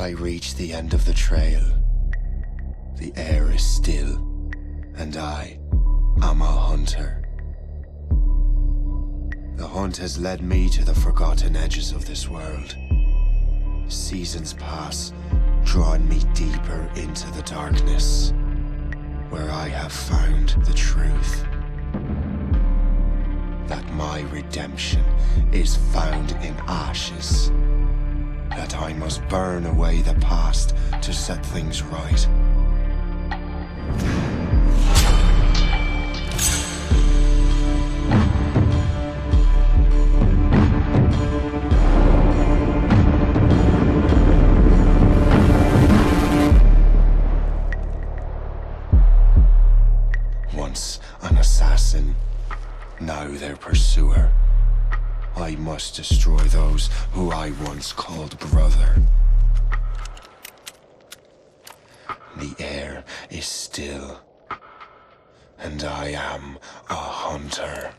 I reach the end of the trail. The air is still, and I am a hunter. The hunt has led me to the forgotten edges of this world. Seasons pass, drawing me deeper into the darkness, where I have found the truth. That my redemption is found in ashes. That I must burn away the past to set things right. Once an assassin, now their pursuer. I must destroy those who I once called brother. The air is still, and I am a hunter.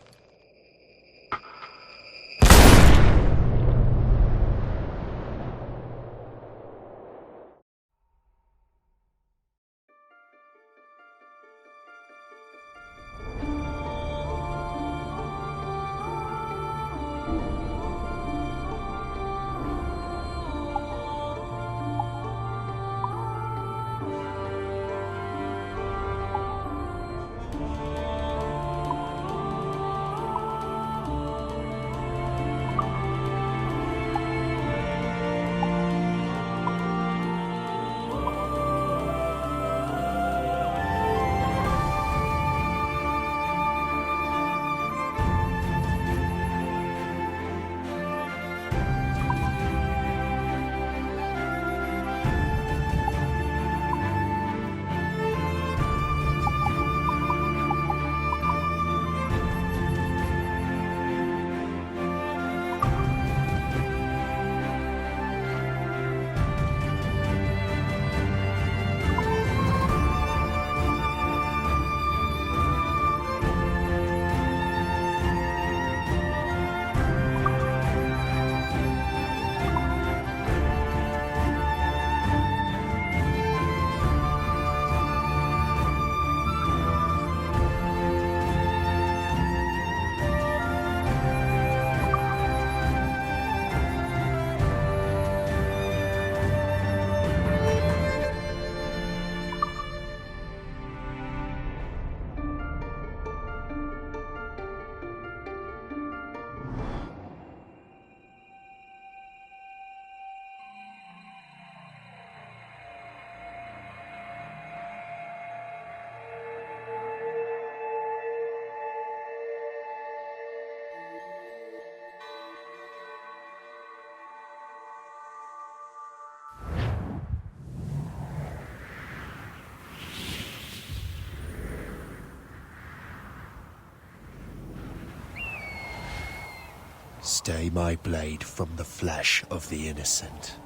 Stay my blade from the flesh of the innocent.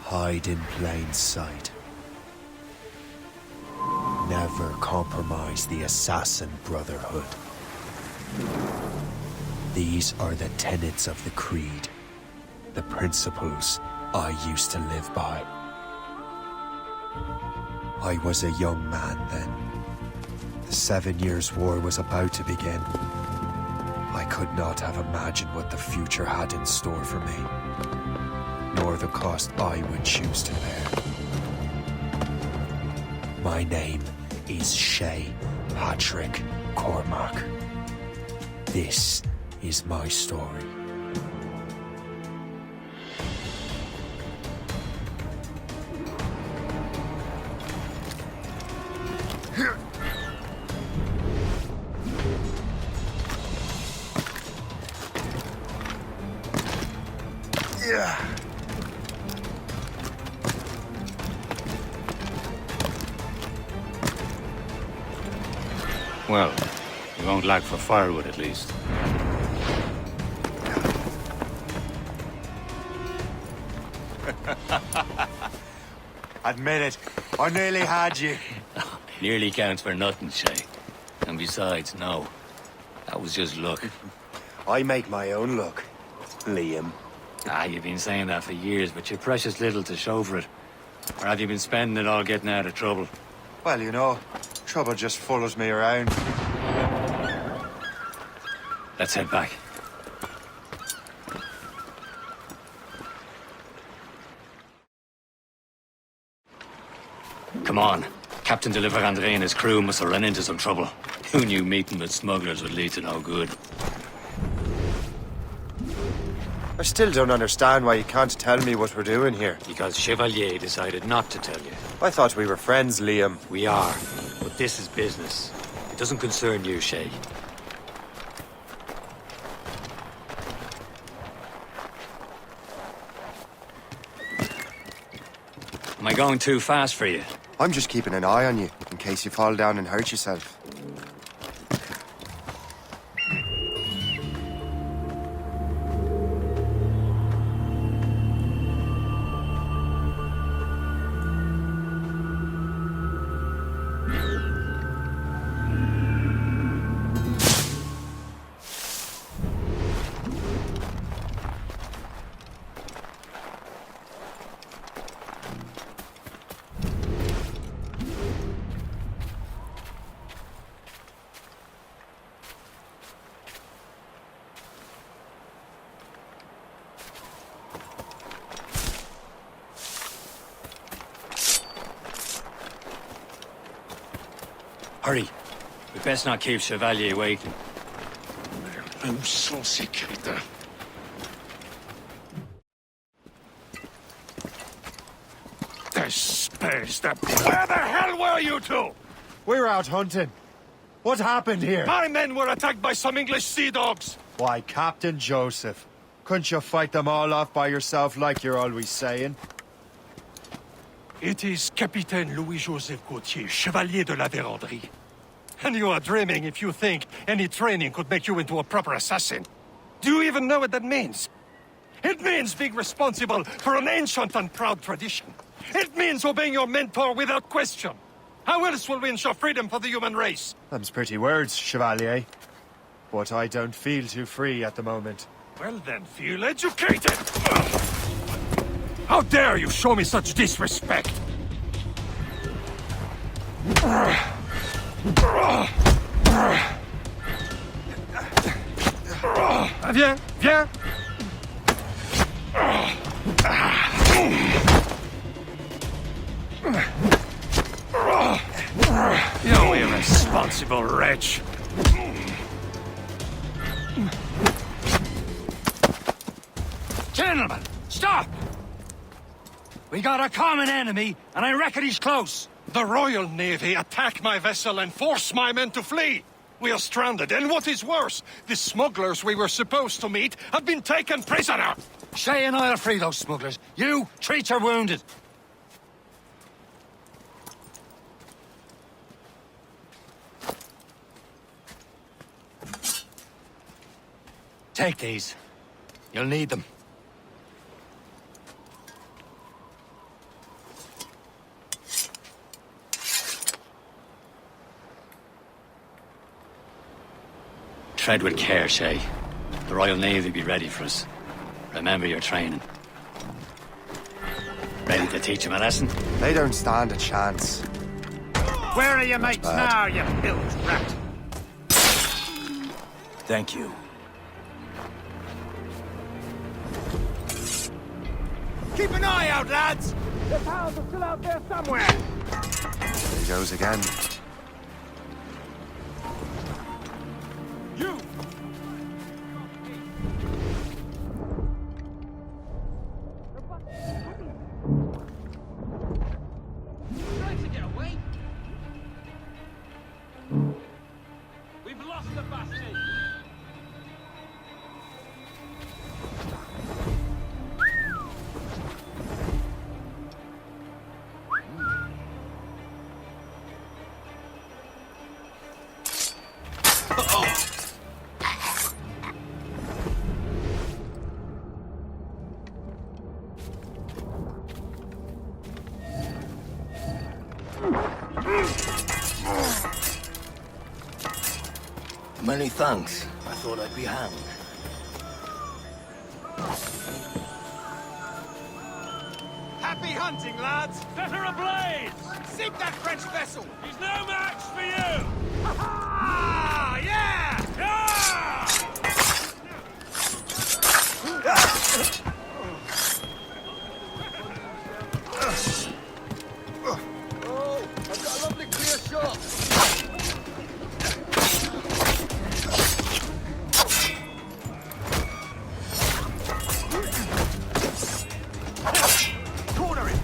Hide in plain sight. Never compromise the assassin brotherhood. These are the tenets of the creed, the principles I used to live by. I was a young man then. The 7 Years' War was about to begin. I could not have imagined what the future had in store for me, nor the cost I would choose to bear. My name is Shay Patrick Cormac. This is my story. Well, you won't lack for firewood at least. Admit it, I nearly had you. Nearly counts for nothing, Shay. And besides, no. That was just luck. I make my own luck, Liam. Ah, you've been saying that for years, but you've precious little to show for it. Or have you been spending it all getting out of trouble? Well, you know, trouble just follows me around. Let's head back. Come on. Captain de Andre and his crew must have run into some trouble. Who knew meeting with smugglers would lead to no good? I still don't understand why you can't tell me what we're doing here. Because Chevalier decided not to tell you. I thought we were friends, Liam. We are, but this is business. It doesn't concern you, Shay. Am I going too fast for you? I'm just keeping an eye on you, in case you fall down and hurt yourself. Hurry. We best not keep Chevalier waiting. Nous sommes sécuritaires. Where the hell were you two? We were out hunting. What happened here? My men were attacked by some English sea dogs. Why, Captain Joseph. Couldn't you fight them all off by yourself like you're always saying? It is Capitaine Louis-Joseph Gauthier, Chevalier de la Vérendrye. And you are dreaming if you think any training could make you into a proper assassin. Do you even know what that means? It means being responsible for an ancient and proud tradition. It means obeying your mentor without question. How else will we ensure freedom for the human race? Them's pretty words, Chevalier. But I don't feel too free at the moment. Well then, feel educated! How dare you show me such disrespect? Viens, viens! You irresponsible wretch! Gentlemen, stop! We got a common enemy, and I reckon he's close. The Royal Navy attack my vessel and force my men to flee. We are stranded, and what is worse, the smugglers we were supposed to meet have been taken prisoner. Shay and I'll free those smugglers. You treat your wounded. Take these. You'll need them. Tread with care, Shay. The Royal Navy be ready for us. Remember your training. Ready to teach them a lesson? They don't stand a chance. Where are your mates now, you bilge rat? Thank you. Keep an eye out, lads! The pals are still out there somewhere! There he goes again. You! Trying to get away? We've lost the bastard! Many thanks. I thought I'd be hanged. Happy hunting, lads! Set her ablaze! Sink that French vessel! He's no match for you! Ah, yeah! Yeah! Oh, I've got a lovely clear shot! Corner it!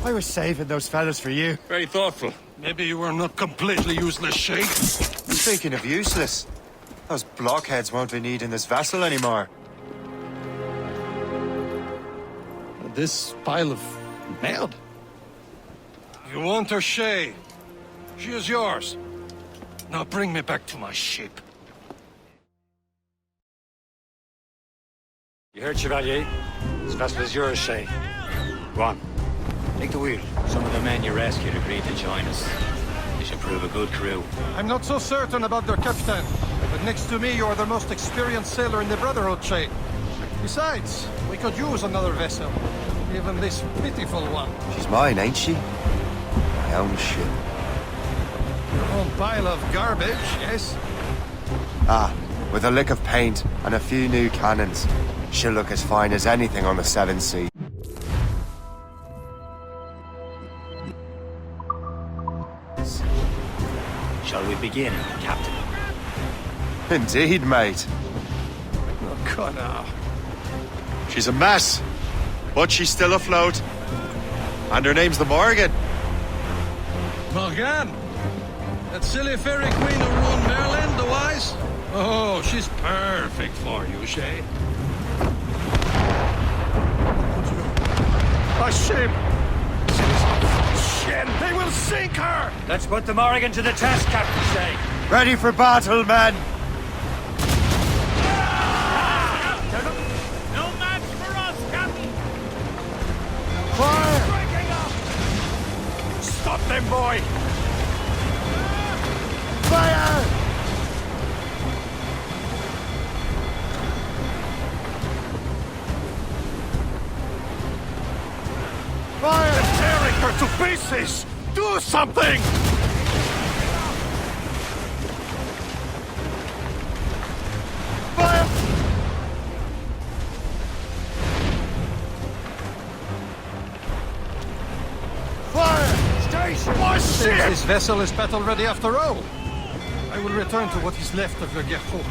I was saving those fellas for you. Very thoughtful. Maybe you were not completely useless, Shay. Speaking of useless, those blockheads won't be needing this vessel anymore. This pile of mud? You want her, Shay? She is yours. Now bring me back to my ship. You heard, Chevalier? This vessel is yours, Shay. Go on. Take the wheel. Some of the men you rescued agreed to join us. They should prove a good crew. I'm not so certain about their captain, but next to me, you're the most experienced sailor in the Brotherhood, Shay. Besides, we could use another vessel. Even this pitiful one. She's mine, ain't she? My own ship. Your own pile of garbage, yes? Ah, with a lick of paint and a few new cannons, she'll look as fine as anything on the Seven Seas. Shall we begin, Captain? Indeed, mate. Oh, God, now. She's a mess, but she's still afloat. And her name's the Morgan. Morgan? That silly fairy queen who ruined Merlin, the wise? Oh, she's perfect for you, Shay. A ship! Shit! They will sink her! Let's put the Morrigan to the test, Captain Shay. Ready for battle, men! No match for us, Captain! Fire! Breaking up! Stop them, boy! Fire! Fire! Tearing her to pieces! Do something! Fire! Fire! Station! Oh, shit! This vessel is battle ready after all. I will return to what is left of your Gerfaut.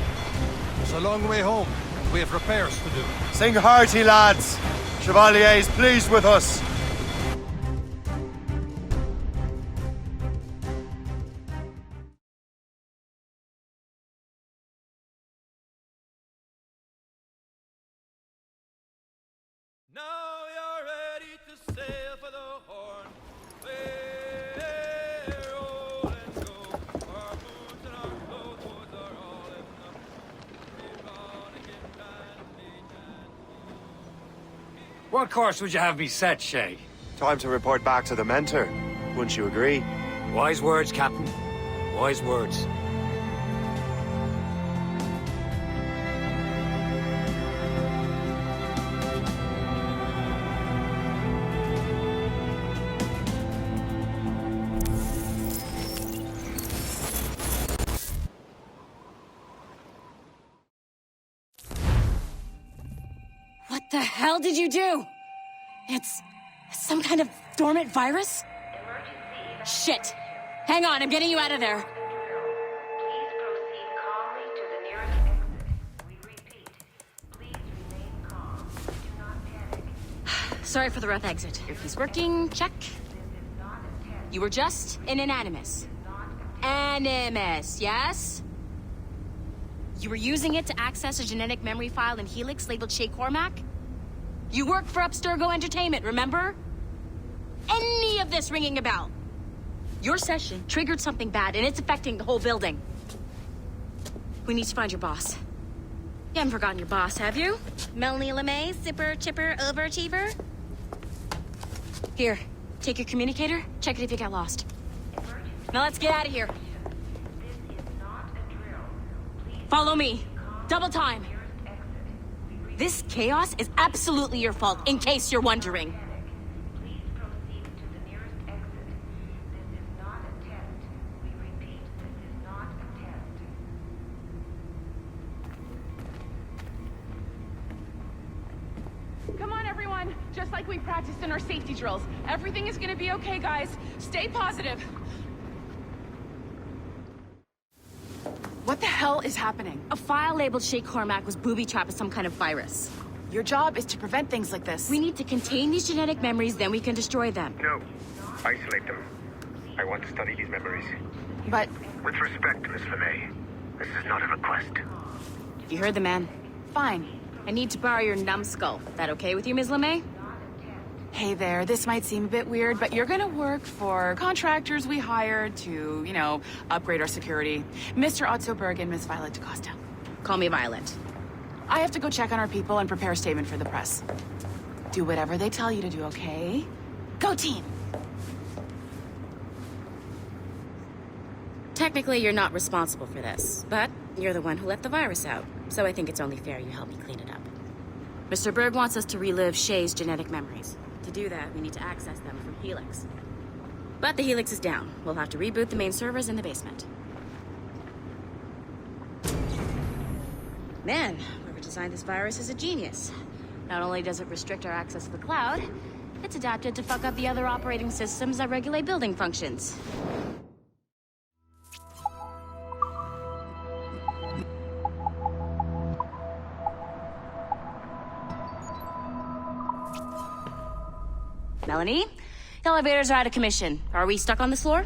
It's a long way home, and we have repairs to do. Sing hearty, lads! Chevalier is pleased with us. Now you're ready to sail for the Horn. Hey, roll and go. Our boots and our clothes are all in the What course would you have me set, Shay? Time to report back to the mentor. Wouldn't you agree? Wise words, Captain. Wise words. What the hell did you do? It's some kind of dormant virus? Shit! Hang on, I'm getting you out of there. Please proceed calmly to the nearest exit. We repeat, please remain calm. Do not panic. Sorry for the rough exit. If he's working, check. You were just in an animus. Animus, yes? You were using it to access a genetic memory file in Helix labeled Shay Cormac? You worked for Abstergo Entertainment, remember? Any of this ringing a bell? Your session triggered something bad, and it's affecting the whole building. We need to find your boss. You haven't forgotten your boss, have you? Melanie LeMay, zipper, chipper, overachiever? Here, take your communicator, check it if you get lost. Now let's get out of here. This is not a drill. Please Follow me. Double time. nearest exit. We repeat, This chaos is absolutely your fault, in case you're wondering. please proceed to the nearest exit. This is not a test. We repeat, this is not a test. Come on, everyone. Just like we practiced in our safety drills. Everything is gonna be okay, guys. Stay positive. What the hell is happening? A file labeled Shay Cormac was booby-trapped with some kind of virus. Your job is to prevent things like this. We need to contain these genetic memories, then we can destroy them. No. Isolate them. I want to study these memories. But With respect, Miss LeMay, this is not a request. You heard the man. fine. I need to borrow your numbskull. That okay with you, Ms. LeMay? Hey there, this might seem a bit weird, but you're gonna work for contractors we hired to, upgrade our security. Mr. Otto Berg and Miss Violet DaCosta. Call me Violet. I have to go check on our people and prepare a statement for the press. Do whatever they tell you to do, okay? Go team! Technically, you're not responsible for this, but you're the one who let the virus out, so I think it's only fair you help me clean it up. Mr. Berg wants us to relive Shay's genetic memories. To do that, we need to access them from Helix. But the Helix is down. We'll have to reboot the main servers in the basement. Man, whoever designed this virus is a genius. Not only does it restrict our access to the cloud, it's adapted to fuck up the other operating systems that regulate building functions. Melanie? Elevators are out of commission. Are we stuck on this floor?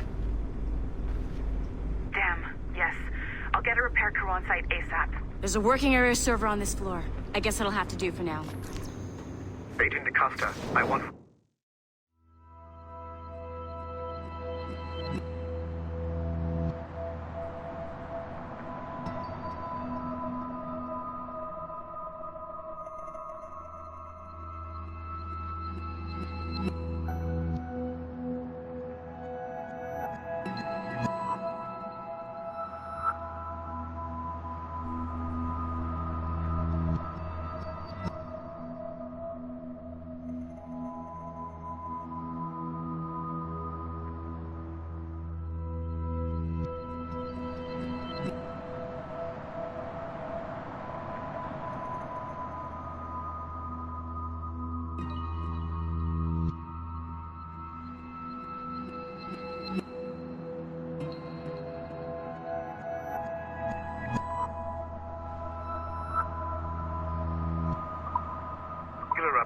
Damn, yes. I'll get a repair crew on site ASAP. There's a working area server on this floor. I guess that'll have to do for now. Agent DaCosta, I want...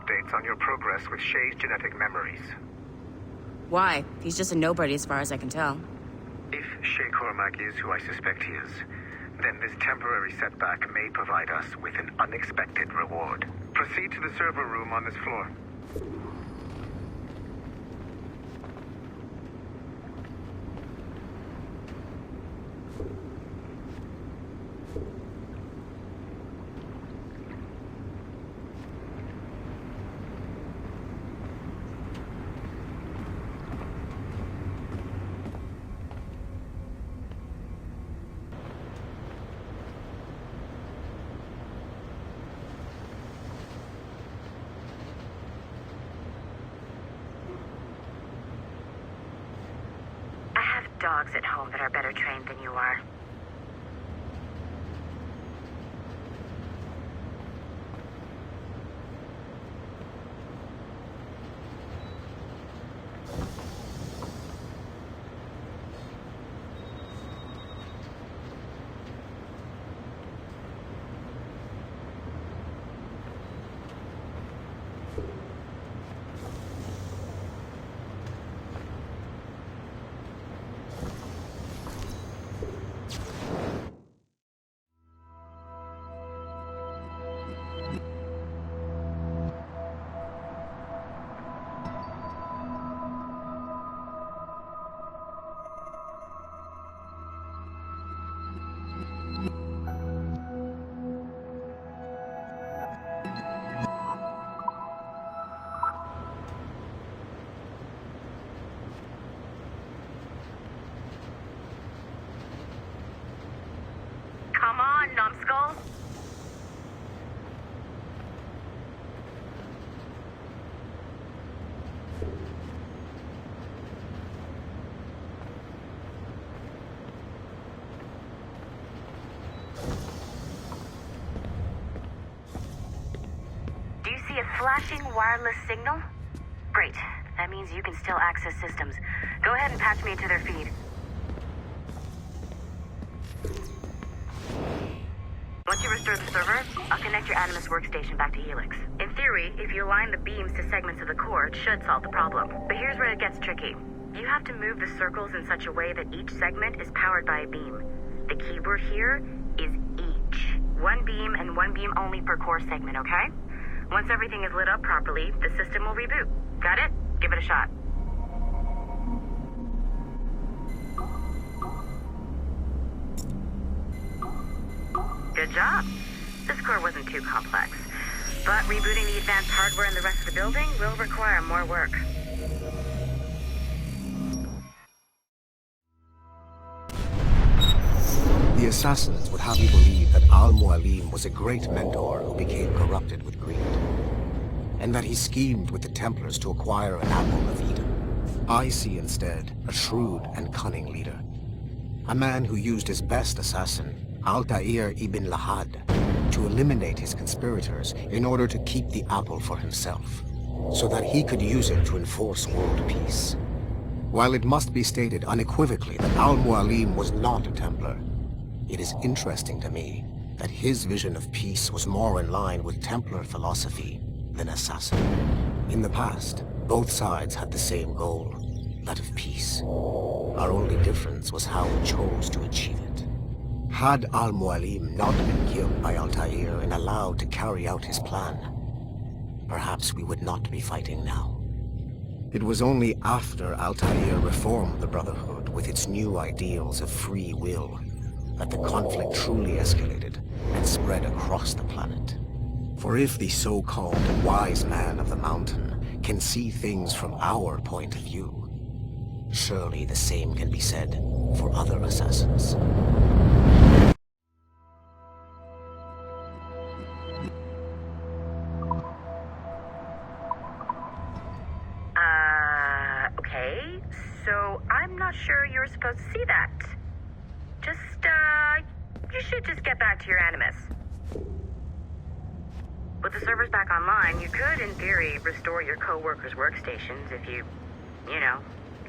updates on your progress with Shay's genetic memories. Why? He's just a nobody as far as I can tell. If Shay Cormac is who I suspect he is, then this temporary setback may provide us with an unexpected reward. Proceed to the server room on this floor. Dogs at home that are better trained than you are. see a flashing wireless signal? Great. That means you can still access systems. Go ahead and patch me into their feed. Once you restore the server, I'll connect your Animus workstation back to Helix. In theory, if you align the beams to segments of the core, it should solve the problem. But here's where it gets tricky. You have to move the circles in such a way that each segment is powered by a beam. The keyword here is each. One beam and one beam only per core segment, okay? Once everything is lit up properly, the system will reboot. Got it? Give it a shot. Good job. This core wasn't too complex, but rebooting the advanced hardware in the rest of the building will require more work. The Assassins would have you believe that Al-Mualim was a great mentor who became corrupted with greed, and that he schemed with the Templars to acquire an apple of Eden. I see instead a shrewd and cunning leader, a man who used his best assassin, Altair ibn Lahad, to eliminate his conspirators in order to keep the apple for himself, so that he could use it to enforce world peace. While it must be stated unequivocally that Al-Mualim was not a Templar, it is interesting to me that his vision of peace was more in line with Templar philosophy than Assassin. In the past, both sides had the same goal, that of peace. Our only difference was how we chose to achieve it. Had Al-Mualim not been killed by Altair and allowed to carry out his plan, perhaps we would not be fighting now. It was only after Altair reformed the Brotherhood with its new ideals of free will that the conflict truly escalated and spread across the planet. For if the so-called wise man of the mountain can see things from our point of view, surely the same can be said for other assassins. Okay, so I'm not sure you're supposed to see that. You should just get back to your Animus. With the servers back online, you could, in theory, restore your co-workers' workstations if you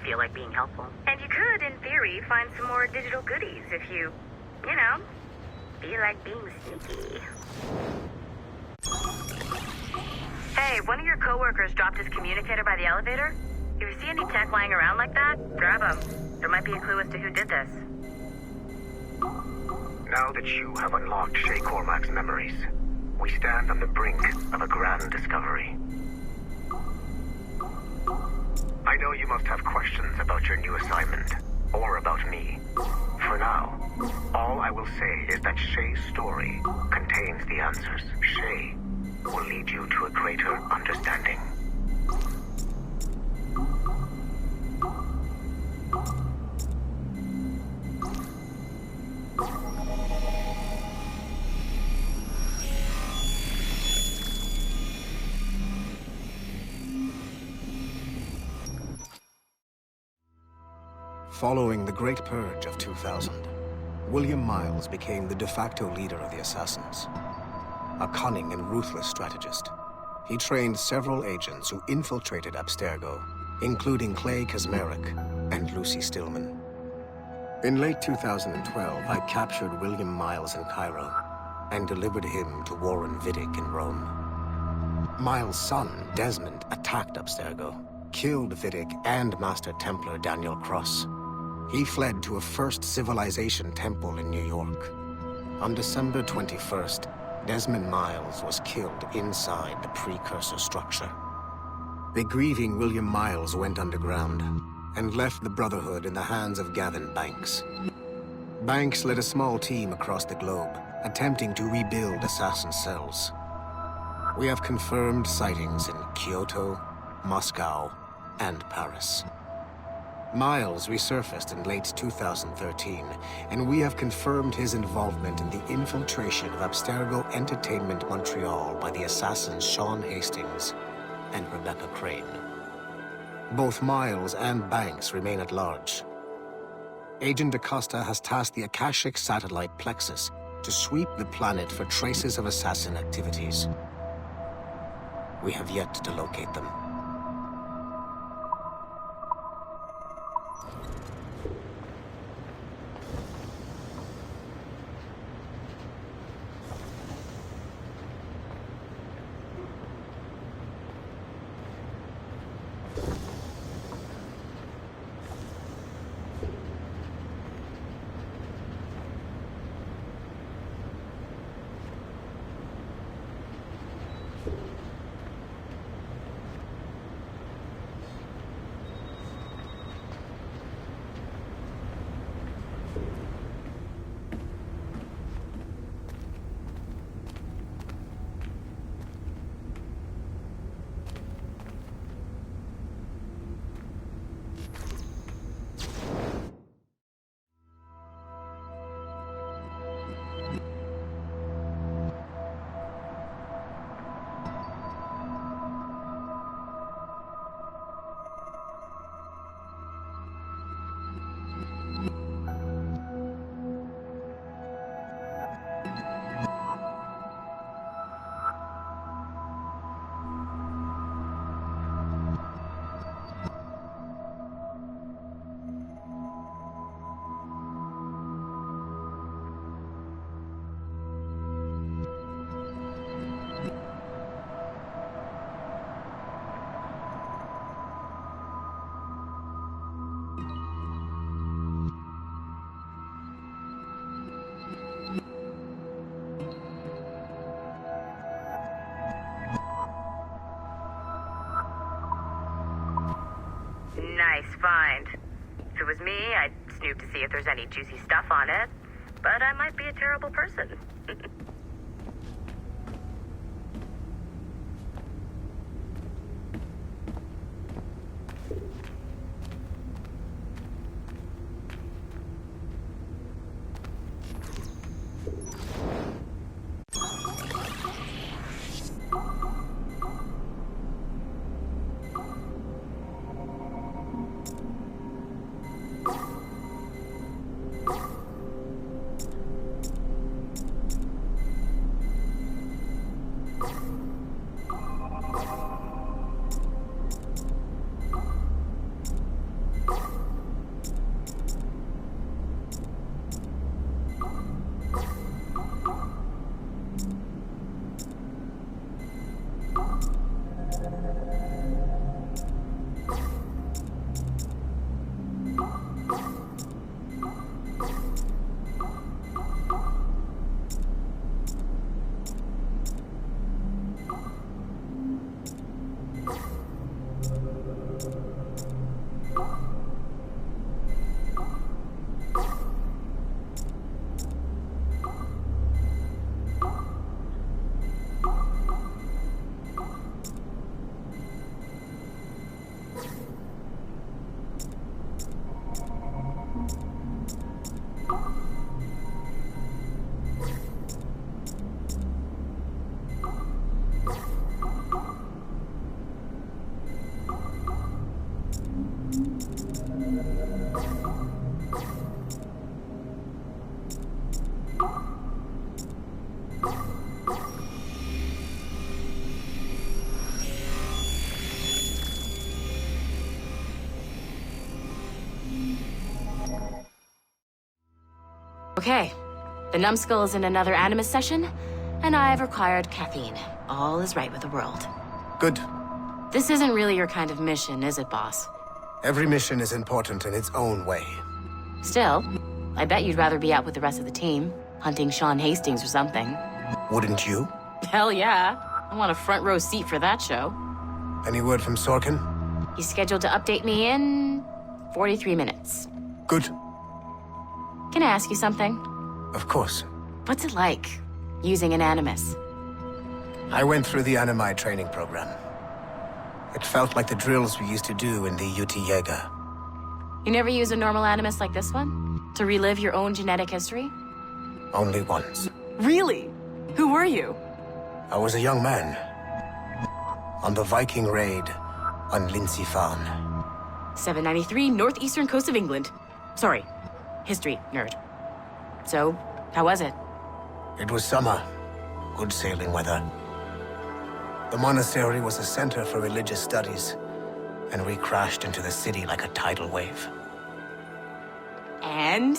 feel like being helpful. And you could, in theory, find some more digital goodies if you feel like being sneaky. Hey, one of your co-workers dropped his communicator by the elevator. If you see any tech lying around like that, grab them. There might be a clue as to who did this. Now that you have unlocked Shay Cormac's memories, we stand on the brink of a grand discovery. I know you must have questions about your new assignment, or about me. For now, all I will say is that Shay's story contains the answers. Shay will lead you to a greater understanding. Following the Great Purge of 2000, William Miles became the de facto leader of the Assassins. A cunning and ruthless strategist, he trained several agents who infiltrated Abstergo, including Clay Kazmarek and Lucy Stillman. In late 2012, I captured William Miles in Cairo and delivered him to Warren Vidic in Rome. Miles' son, Desmond, attacked Abstergo, killed Vidic and Master Templar Daniel Cross. He fled to a First Civilization temple in New York. On December 21st, Desmond Miles was killed inside the precursor structure. The grieving William Miles went underground and left the Brotherhood in the hands of Gavin Banks. Banks led a small team across the globe, attempting to rebuild assassin cells. We have confirmed sightings in Kyoto, Moscow, and Paris. Miles resurfaced in late 2013, and we have confirmed his involvement in the infiltration of Abstergo Entertainment Montreal by the assassins Sean Hastings and Rebecca Crane. Both Miles and Banks remain at large. Agent Acosta has tasked the Akashic satellite Plexus to sweep the planet for traces of assassin activities. We have yet to locate them. Nice find. If it was me, I'd snoop to see if there's any juicy stuff on it. But I might be a terrible person. Okay, the numbskull is in another Animus session, and I've required caffeine. All is right with the world. Good. This isn't really your kind of mission, is it, boss? Every mission is important in its own way. Still, I bet you'd rather be out with the rest of the team, hunting Sean Hastings or something. Wouldn't you? Hell yeah. I want a front row seat for that show. Any word from Sorkin? He's scheduled to update me in 43 minutes. Good. Can I ask you something? Of course. What's it like, using an Animus? I went through the Animi training program. It felt like the drills we used to do in the UT Jaeger. You never use a normal Animus like this one? To relive your own genetic history? Only once. Really? Who were you? I was a young man. On the Viking raid on Lindsey Farm. 793, northeastern coast of England. Sorry, history nerd. So, how was it? It was summer. Good sailing weather. The monastery was a center for religious studies, and we crashed into the city like a tidal wave. And?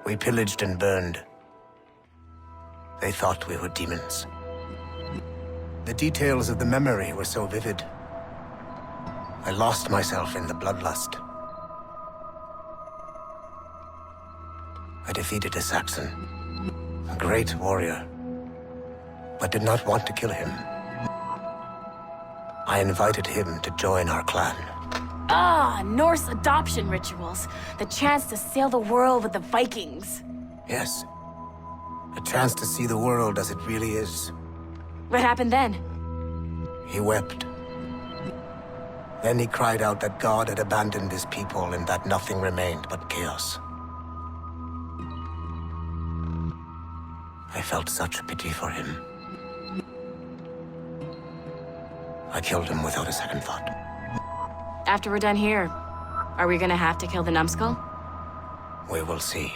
We pillaged and burned. They thought we were demons. The details of the memory were so vivid. I lost myself in the bloodlust. I defeated a Saxon, a great warrior, but did not want to kill him. I invited him to join our clan. Ah, Norse adoption rituals. The chance to sail the world with the Vikings. Yes, a chance to see the world as it really is. What happened then? He wept. Then he cried out that God had abandoned his people and that nothing remained but chaos. I felt such pity for him. I killed him without a second thought. After we're done here, are we gonna have to kill the numbskull? We will see.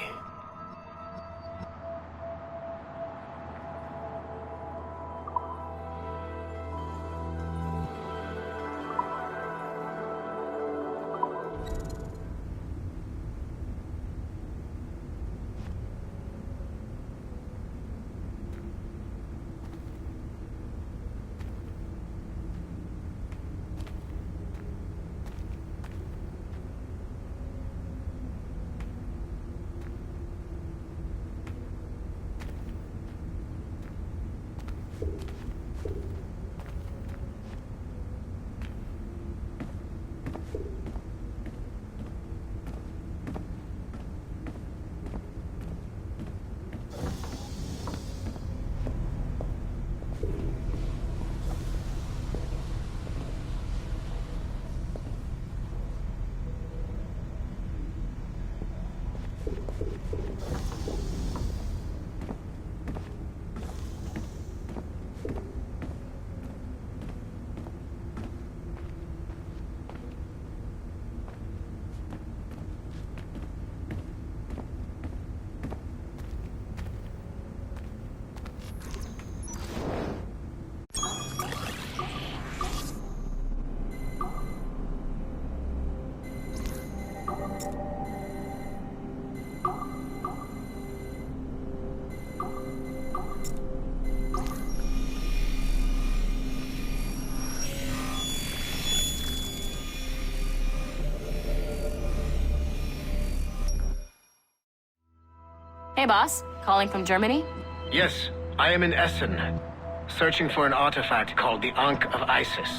Hey, boss. Calling from Germany? Yes, I am in Essen, searching for an artifact called the Ankh of Isis.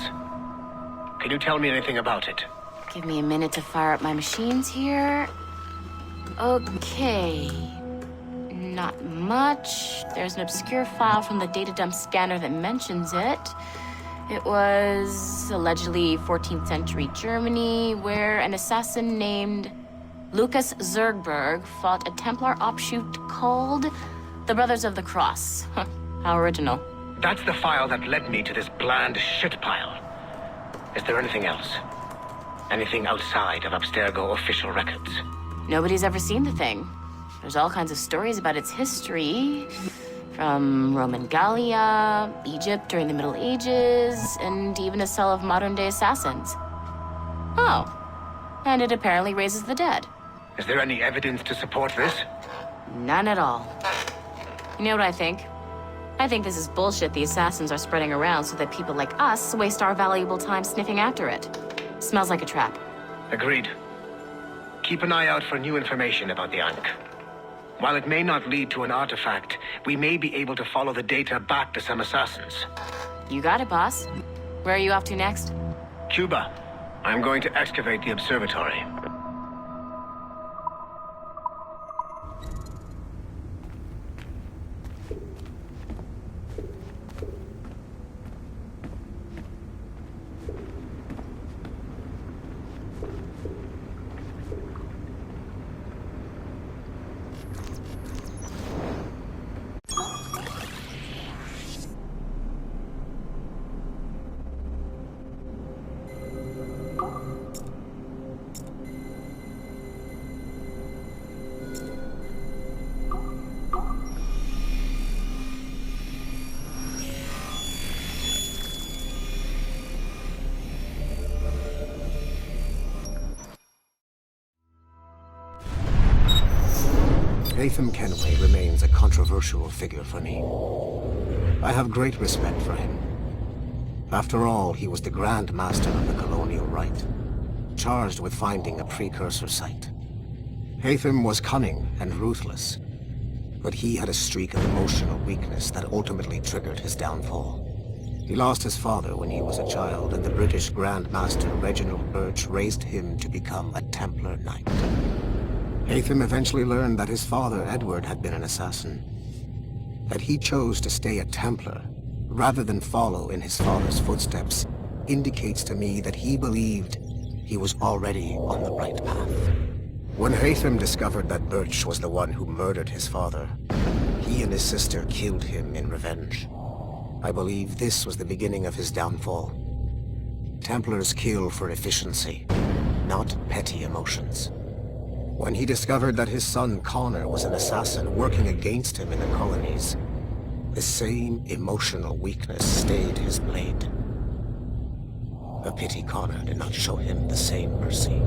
Can you tell me anything about it? Give me a minute to fire up my machines here. Okay. Not much. There's an obscure file from the data dump scanner that mentions it. It was allegedly 14th century Germany, where an assassin named Lucas Zergberg fought a Templar offshoot called the Brothers of the Cross. Huh, how original. That's the file that led me to this bland shit pile. Is there anything else? Anything outside of Abstergo official records? Nobody's ever seen the thing. There's all kinds of stories about its history. From Roman Gallia, Egypt during the Middle Ages, and even a cell of modern-day assassins. Oh. And it apparently raises the dead. Is there any evidence to support this? None at all. You know what I think? I think this is bullshit the assassins are spreading around so that people like us waste our valuable time sniffing after it. Smells like a trap. Agreed. Keep an eye out for new information about the Ankh. While it may not lead to an artifact, we may be able to follow the data back to some assassins. You got it, boss. Where are you off to next? Cuba. I'm going to excavate the observatory. Haytham Kenway remains a controversial figure for me. I have great respect for him. After all, he was the Grand Master of the Colonial Rite, charged with finding a precursor site. Haytham was cunning and ruthless, but he had a streak of emotional weakness that ultimately triggered his downfall. He lost his father when he was a child, and the British Grand Master Reginald Birch raised him to become a Templar Knight. Haytham eventually learned that his father, Edward, had been an assassin. That he chose to stay a Templar, rather than follow in his father's footsteps, indicates to me that he believed he was already on the right path. When Haytham discovered that Birch was the one who murdered his father, he and his sister killed him in revenge. I believe this was the beginning of his downfall. Templars kill for efficiency, not petty emotions. When he discovered that his son Connor was an assassin working against him in the colonies, the same emotional weakness stayed his blade. A pity Connor did not show him the same mercy.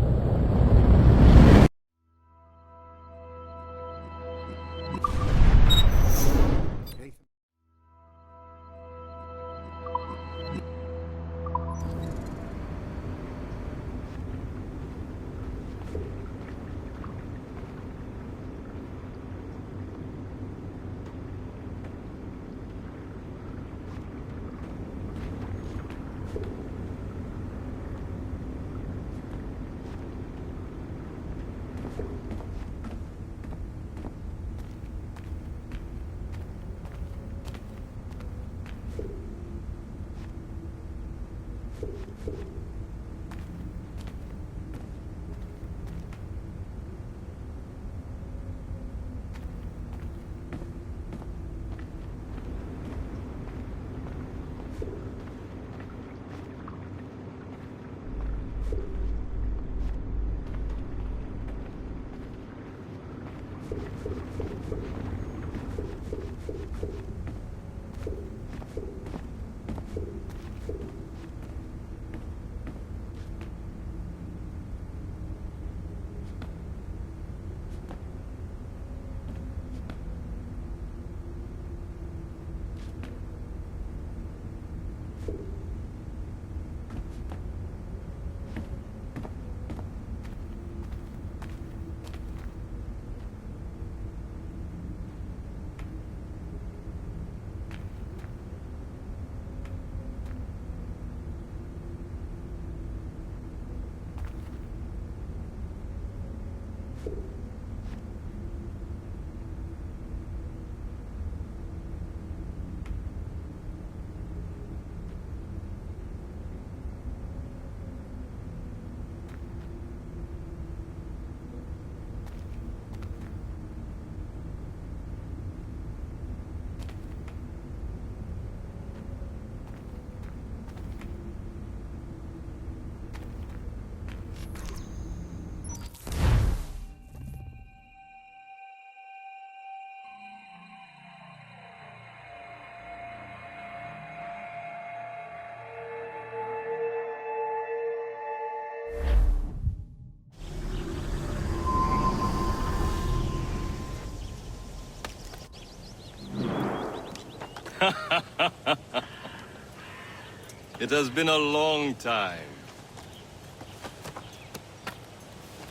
It has been a long time.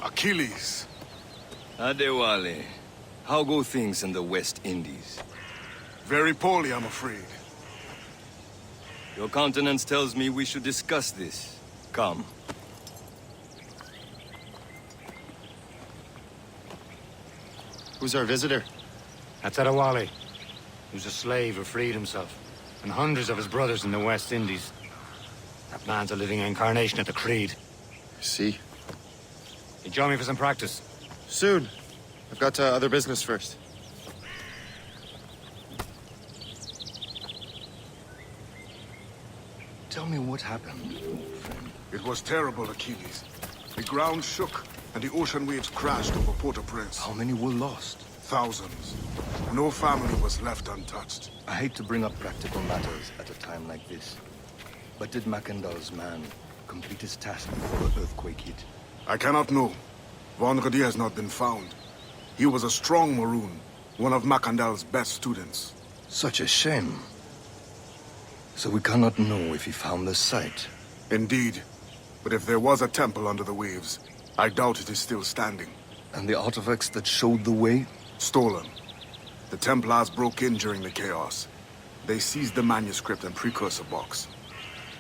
Achilles. Adewale, how go things in the West Indies? Very poorly, I'm afraid. Your countenance tells me we should discuss this. Come. Who's our visitor? That's Adewale. He was a slave who freed himself, and hundreds of his brothers in the West Indies. That man's a living incarnation of the Creed. See? You join me for some practice? Soon. I've got other business first. Tell me what happened, friend. It was terrible, Achilles. The ground shook, and the ocean waves crashed over Port-au-Prince. How many were lost? Thousands. No family was left untouched. I hate to bring up practical matters at a time like this. But did Mackandal's man complete his task before the earthquake hit? I cannot know. Vendredi has not been found. He was a strong Maroon, one of Macandal's best students. Such a shame. So we cannot know if he found the site. Indeed. But if there was a temple under the waves, I doubt it is still standing. And the artifacts that showed the way? Stolen. The Templars broke in during the chaos. They seized the manuscript and precursor box.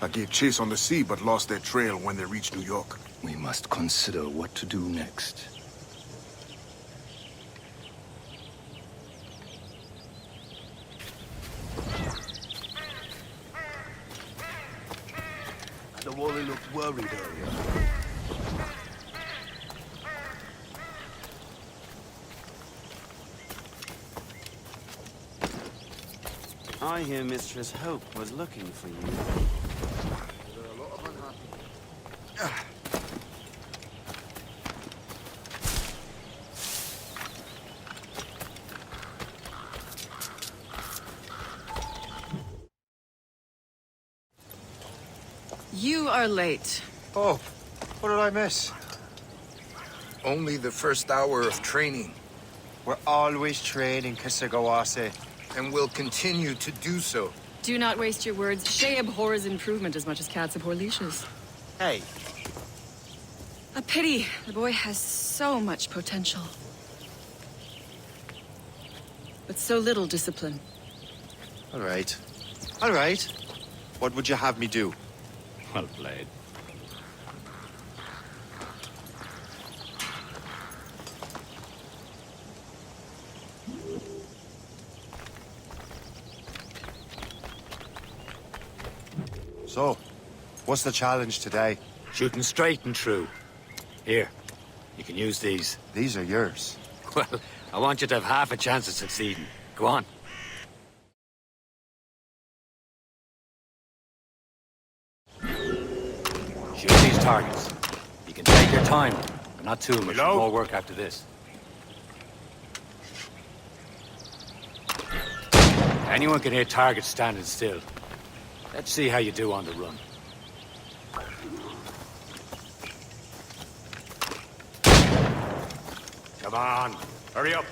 I gave chase on the sea, but lost their trail when they reached New York. We must consider what to do next. The Wally looked worried earlier. I hear Mistress Hope was looking for you. There are a lot of unhappy. You are late. Oh, what did I miss? Only the first hour of training. We're always training, Kisagawase. And will continue to do so. Do not waste your words. Shay abhors improvement as much as cats abhor leashes. Hey. A pity. The boy has so much potential. But so little discipline. All right. All right. What would you have me do? Well played. So, what's the challenge today? Shooting straight and true. Here, you can use these. These are yours. Well, I want you to have half a chance of succeeding. Go on. Shoot these targets. You can take your time, but not too much. More work after this. Anyone can hit targets standing still. Let's see how you do on the run. Come on, hurry up.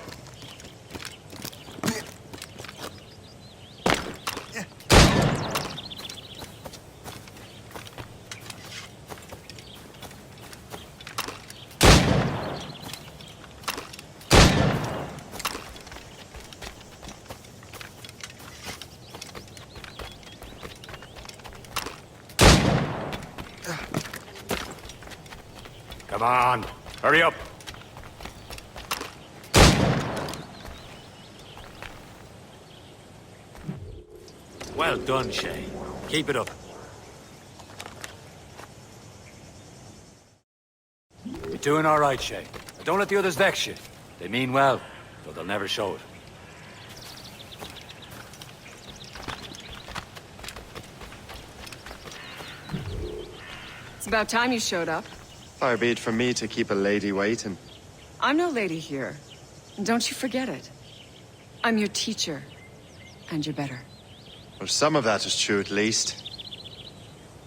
Come on, hurry up. Well done, Shay. Keep it up. You're doing all right, Shay. Don't let the others vex you. They mean well, though they'll never show it. It's about time you showed up. Far be it from me to keep a lady waiting. I'm no lady here. Don't you forget it. I'm your teacher. And you're better. Well, some of that is true, at least.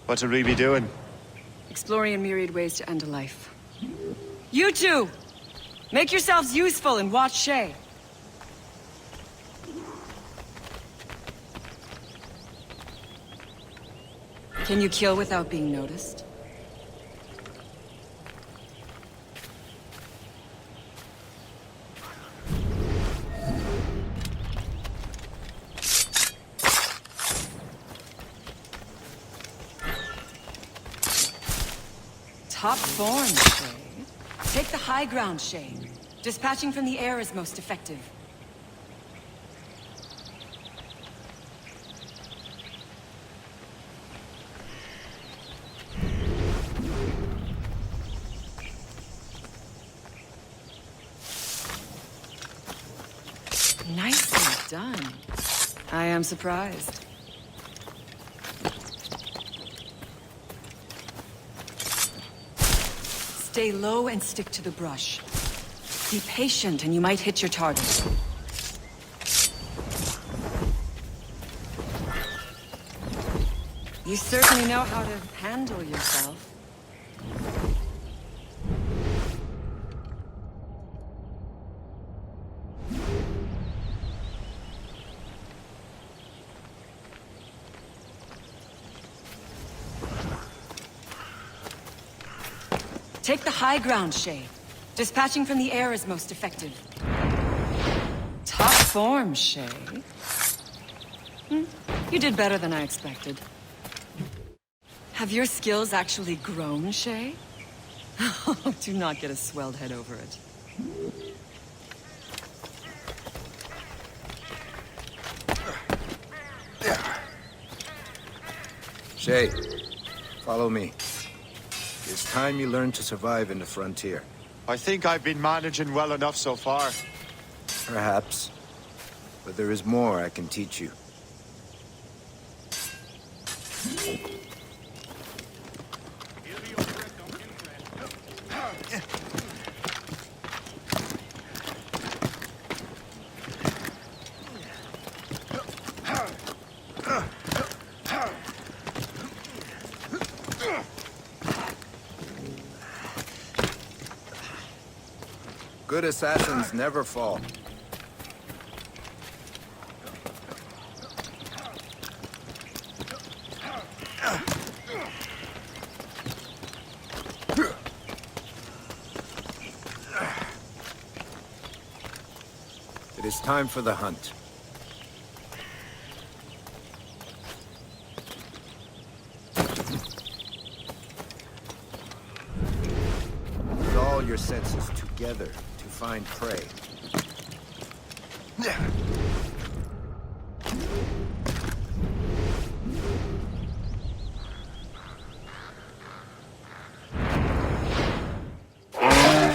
What would we be doing? Exploring a myriad ways to end a life. You two! Make yourselves useful and watch Shay. Can you kill without being noticed? Top form, Shay. Take the high ground, Shay. Dispatching from the air is most effective. Nicely done. I am surprised. Stay low and stick to the brush. Be patient and you might hit your target. You certainly know how to handle yourself. Take the high ground, Shay. Dispatching from the air is most effective. Top form, Shay. You did better than I expected. Have your skills actually grown, Shay? Oh, do not get a swelled head over it. Shay, follow me. It's time you learn to survive in the frontier. I think I've been managing well enough so far. Perhaps. But there is more I can teach you. Good assassins never fall. It is time for the hunt. Use all your senses together to find prey.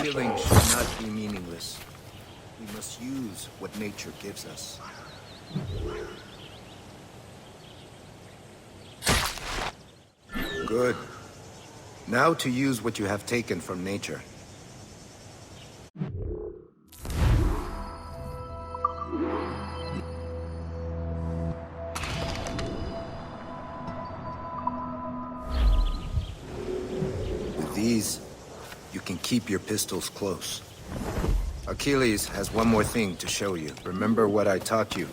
Killing should not be meaningless. We must use what nature gives us. Good. Now to use what you have taken from nature. With these, you can keep your pistols close. Achilles has one more thing to show you. Remember what I taught you.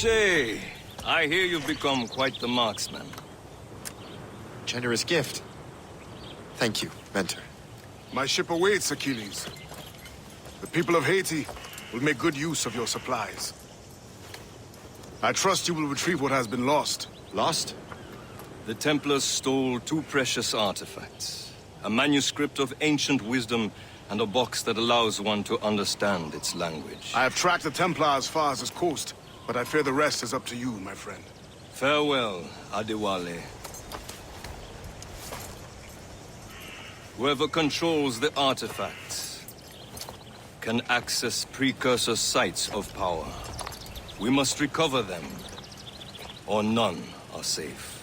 Shay, I hear you've become quite the marksman. Generous gift. Thank you, mentor. My ship awaits, Achilles. The people of Haiti will make good use of your supplies. I trust you will retrieve what has been lost. Lost? The Templars stole 2 precious artifacts. A manuscript of ancient wisdom and a box that allows one to understand its language. I have tracked the Templar as far as this coast, but I fear the rest is up to you, my friend. Farewell, Adewale. Whoever controls the artifacts can access precursor sites of power. We must recover them, or none are safe.